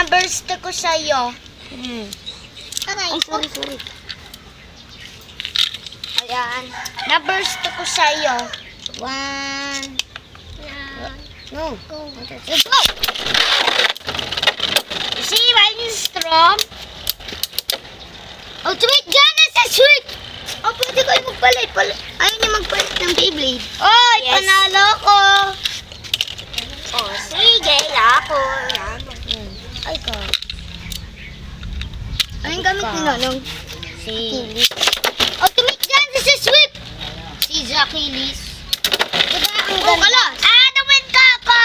na-burst ko sa'yo. Ay, sorry. Ayan. Na-burst ko sa'yo. 1. No. Go! See, mine is strong. Oh, sweet Jana sa sweet! Oh, pwede kayo magpalit. Ayaw niya magpalit ng Beyblade. Oy, Yes. panalo ko. Oh, sige, ako. Ay, ka. Anong gamit ni Nonong? Si... Ultimate Jana sa sweet! Si Zakilis. Diba ang Oh, ganda? kala. Naman ka pa.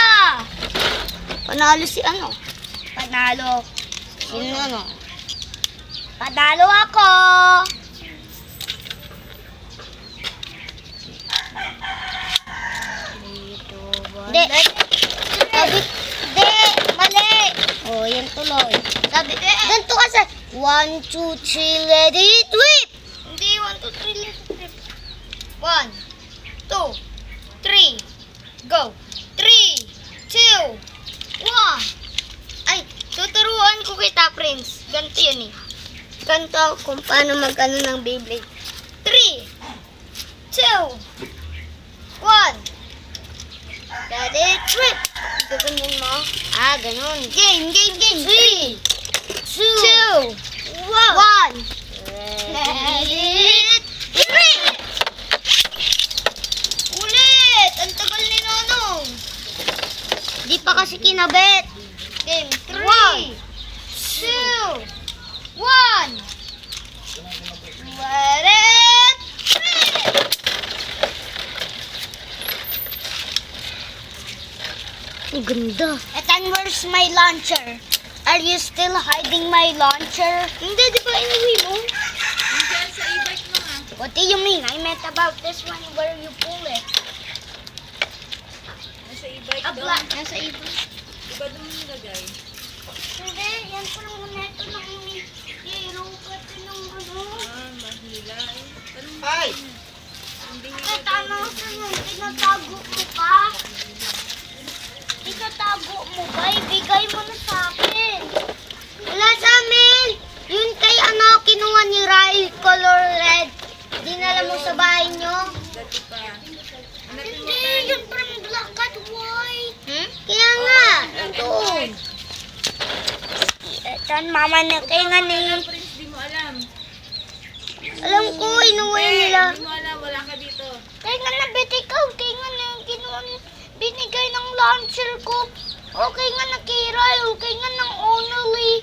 Panalo si ano? Panalo. Sino ano? Panalo ako. Hindi. Sabi, hindi, mali. Oh, yan tuloy. Sabi ko, Ganito kasi. 1, 2, 3, let it whip! hindi, 1, 2, 3, let's trip. 1, 2, 3, go. 3, 2, 1. Ay, tuturuan ko kita, Prince. Ganito yun eh. Ganito kung paano mag-ano ng Beyblade. 3, 2, 1. Let it whip! Gaganyan mo. Ah, ganun. Game. 3, 2, 2, 1. 1. Let it whip! Ulit! Ang tagal ni Nonong. Di pa kasi kinabit. Game 3, 2, 1. Let it rip! Ang ganda. Ethan, where's my launcher? Are you still hiding my launcher? Hindi, di ba inuwi mo? Nandiyan sa e-bike mo nga. What do you mean? I meant about this one where you pull it. Nasa e-bike A doon. black. Nasa iba. Diba doon nilagay? Hindi, yan pa lang muna ito ng hero pati ng ano. Mahila eh. Tanong mo. Ay! Hindi At ano sa yung tinatago mo pa? Tinatago mo ba? Ibigay mo na sa akin. Wala sa amin. Yun kay ano, kinuha ni Rai color red. Dinala mo sa bahay nyo. dati pa. Hanapin mo Hindi, tayo. yun from black at white. Kaya nga, nandun. Ethan, mama na kayo nga na Alam, Prince, di mo alam. Alam ko, inuwi nila. Di mo alam, wala ka dito. Kaya nga nabit ikaw. Kaya nga na yung kinuha binigay ng launcher ko. Okay nga na kay Rai. Okay nga ng Only.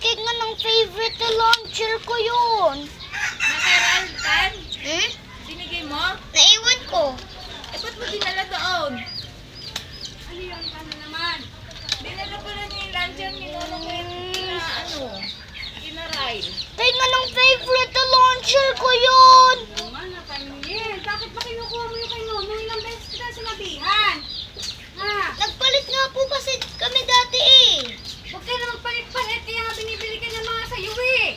Kaya nga ng favorite na launcher ko yun. Nakaraan, Tan? Hmm? Binigay mo? Naiwan ko. Eh, ba't mo dinala doon? Ano yun? Ano naman? Dinala ko na niya yung lantern ni Nonong kina, kinaray. Kaya nga ng favorite na launcher ko yun. Naman, napaningin. Bakit ba kinukuha mo yung kay Nonong? Ilang beses kita sinabihan? Ha? Nagpalit nga po kasi kami dati eh. Huwag ka na magpalit-palit. Kaya nga binibili ka ng mga sayo eh.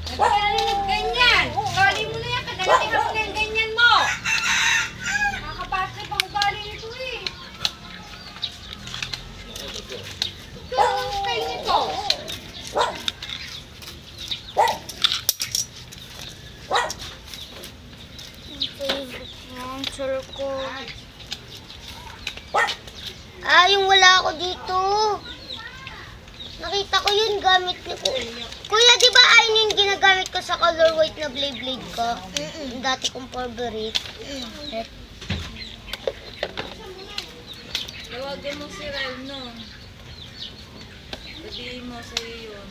Nagpalit ganyan. Ugali mo na yan. Kadalating ako na yung ganyan mo. Nakakabatrip ang ugali nito eh. Ito, kayo nito. Favorite launcher ko. Yung wala ako dito. Nakita ko yun, gamit ko. Kuya, di ba ayun yung ginagamit ko sa color white na blade ko? Yung dati kong favorite. Tawagan mo si Rel, no? Sabihin mo sa'yo yun.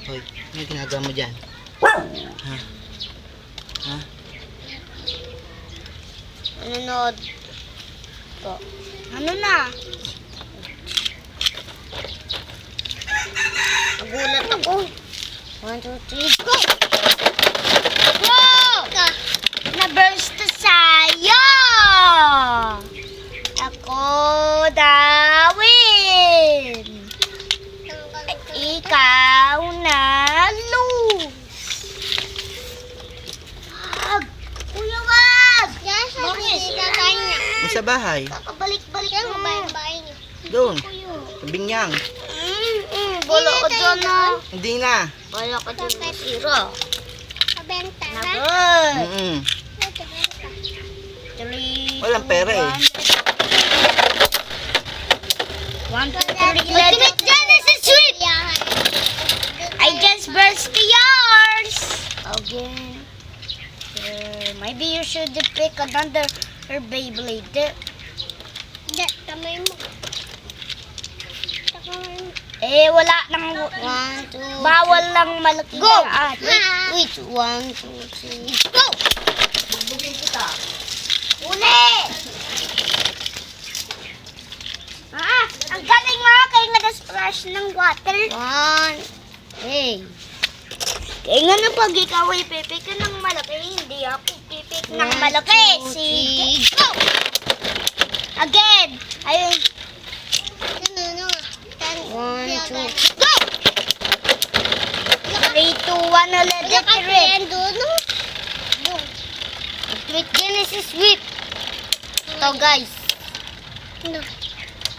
Hoy, ano ginagawa mo dyan? Ha? Ha? Nanonood ko. Ano na? Nagulat ako. 1, 2, 3, go! Go! Na-burst sa'yo! Ako dawin! Ikaw na lose! Kuya, wag! Bakit? sa bahay. Kakabalik-balik mo bahay niyo. Doon. Binyang. Wala ka dyan ah. Hindi na. Wala ka dyan masira. Kabenta na? Mm-mm. 3, Walang pera eh. 1, 2, 3, Ultimate Genesis Sweep! I just burst the yours! Again. Maybe you should pick another Beyblade. Hindi, tamay mo. Eh, wala nang... 1, 2, bawal lang malaki. Go! Wait, 1, 2, 3, go! Uli! Ang galing mo kayo nag-splash ng water. 1, hey. Kaya nga na pag ikaw ay pipik ka ng malaki, hindi ako pipik ng malaki. Sige, go! Again! Ayun. 1, 2, go! 3, 2, 1, ulit. Ultimate Genesis Sweep. Ito guys.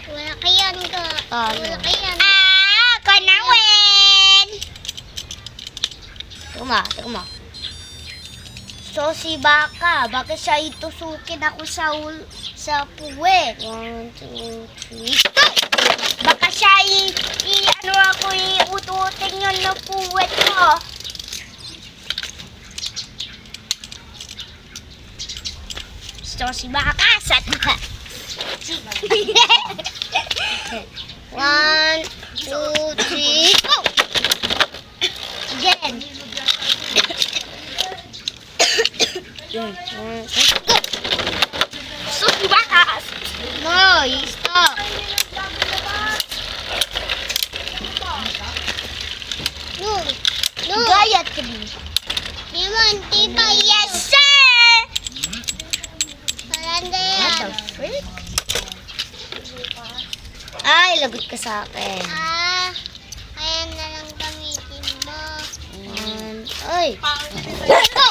Wala kayan ka. Wala kayan. Kanawin! Tama. So si Baka, bakit siya itusukin ako sa puwet? 1, 2, 3, go! Baka siya ano ako iututin yun na puwet ko. So si Baka, sat ka. 1, 2, 3, go! Again. Go! So si Baka. No, stop. No. Gayat ka din. Yes, sir! What the frick? Ay, lagot ka sa akin. Kaya na lang gamitin mo. Ay. Go!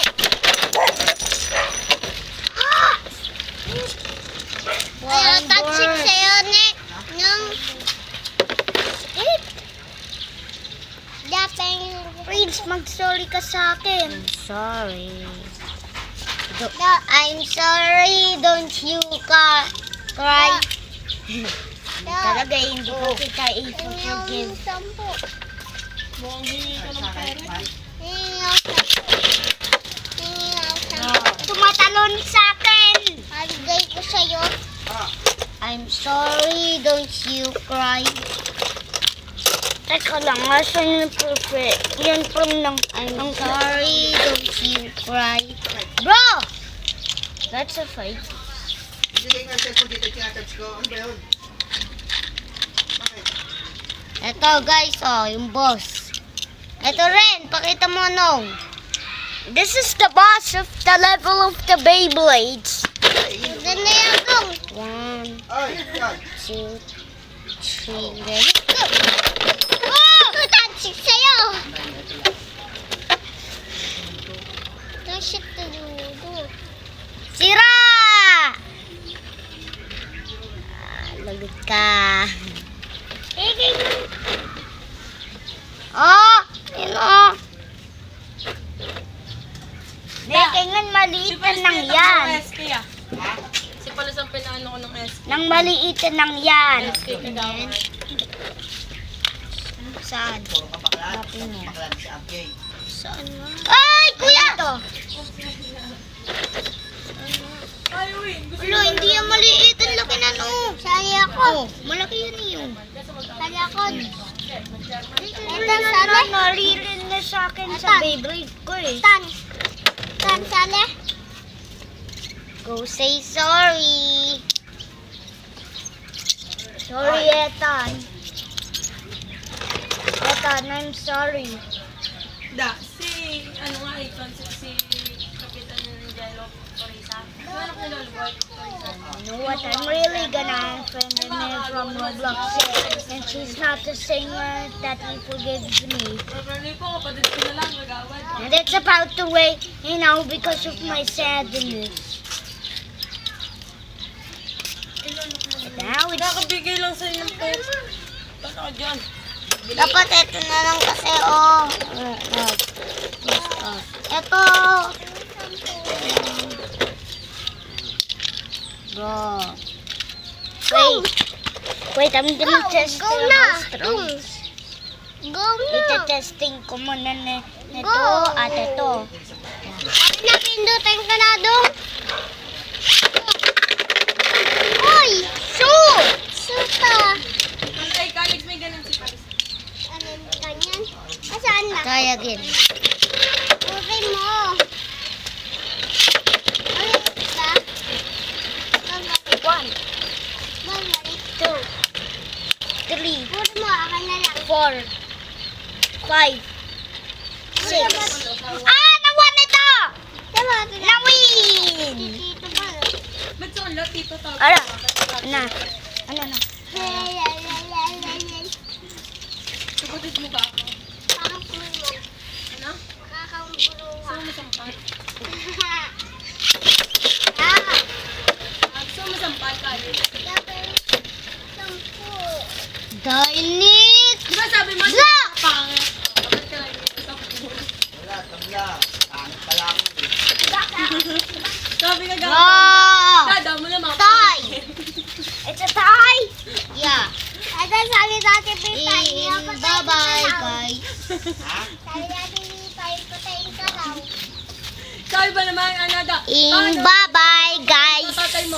Kaya tatsik sa'yo, Nick. Nung dapat Prince, mag-sorry ka sa akin. Sorry. No, I'm sorry, don't you cry. Talaga, hindi ko kita i-forgive. 10. Mukhang hingi ka ng pera. Hingi ako 10. Tumatalon sa akin. Alagay ko sa'yo. I'm sorry, don't you cry. Teka lang, asan yung perfect? Yan from ng... I'm sorry, don't you cry. Bro! That's a fight. Hindi nga cellphone dito tinatouch ko. Ano ba yun? Ito guys, yung boss. Ito rin, pakita mo nung. This is the boss of the level of the Beyblades. Ganda yan, Bong. 1, Ay, yan. 2, 3, ready, go! Tatsik sa'yo. Tatsik to dudo. Sira! Lagot ka. Yun o. Kailangan maliitan lang yan. SK ah. Si pala sa pinaano ko ng SK. Nang maliitan lang yan. SK kagawad. Saan? Puro ka bakla. Bakla na si Abjay. Saan nga? Ay, kuya! Ito. Ay, uy. Gusto Ulo, hindi yan maliit. Ang laki na no. Sali ako. Malaki yan yun. Sali ako. Ito na naririn na sa akin sa Beyblade ko eh. Tan, sali. Go say sorry. Sorry, Ethan. Ethan, I'm sorry. Da, si, ano nga, concept si Kapitan ng Jello Corisa. Ano ko nilolobot? You know what? I'm really gonna unfriend her from Roblox. And she's not the singer that he forgives me. Probably po, kapatid ko na lang, magawad. And it's about to wait, because of my sadness. Now, Nakabigay lang sa'yo ng pera. Basta ka dyan. dapat ito na lang kasi, oh. Ito. Go. Wait, I'm gonna test Go the na. strong. Go na. Ite-testing ko muna nito at ito. Napindutin ka na doon. Uy! Shoot! Shoot ah! Antay ka, Alex, may ganun si Paris. Ano yung ganyan? Saan na? Try again. Puri mo. Ano ka? One, Babalik. 2, 3, Puri mo, akin na lang. 4, 5, 6. Ah! Nawan ito! Diba? Na-win! Dito ba? Ba't sa kanila, tito tawag? Ano? Ano na? Kapatid mo ba ako? Parang pulo. Ano? Makakaumpulo ka. Gusto mo sampal? Ah! Gusto mo sampal ka, Alex? Dapat 10. Dainit! Di ba sabi mo, Bla! pangit? Kapag ka lang yung sampal. Wala, tabla. Pangit pala ako. Sabi ka gawin. Wow! Dada mo naman. Tie! It's a tie! Yeah. Ito sabi natin, Pipay. Bye-bye, guys. Ha? Sabi natin, Pipay, patayin ka raw. Sabi ba naman, ano daw? Bye-bye, guys. Tatay mo.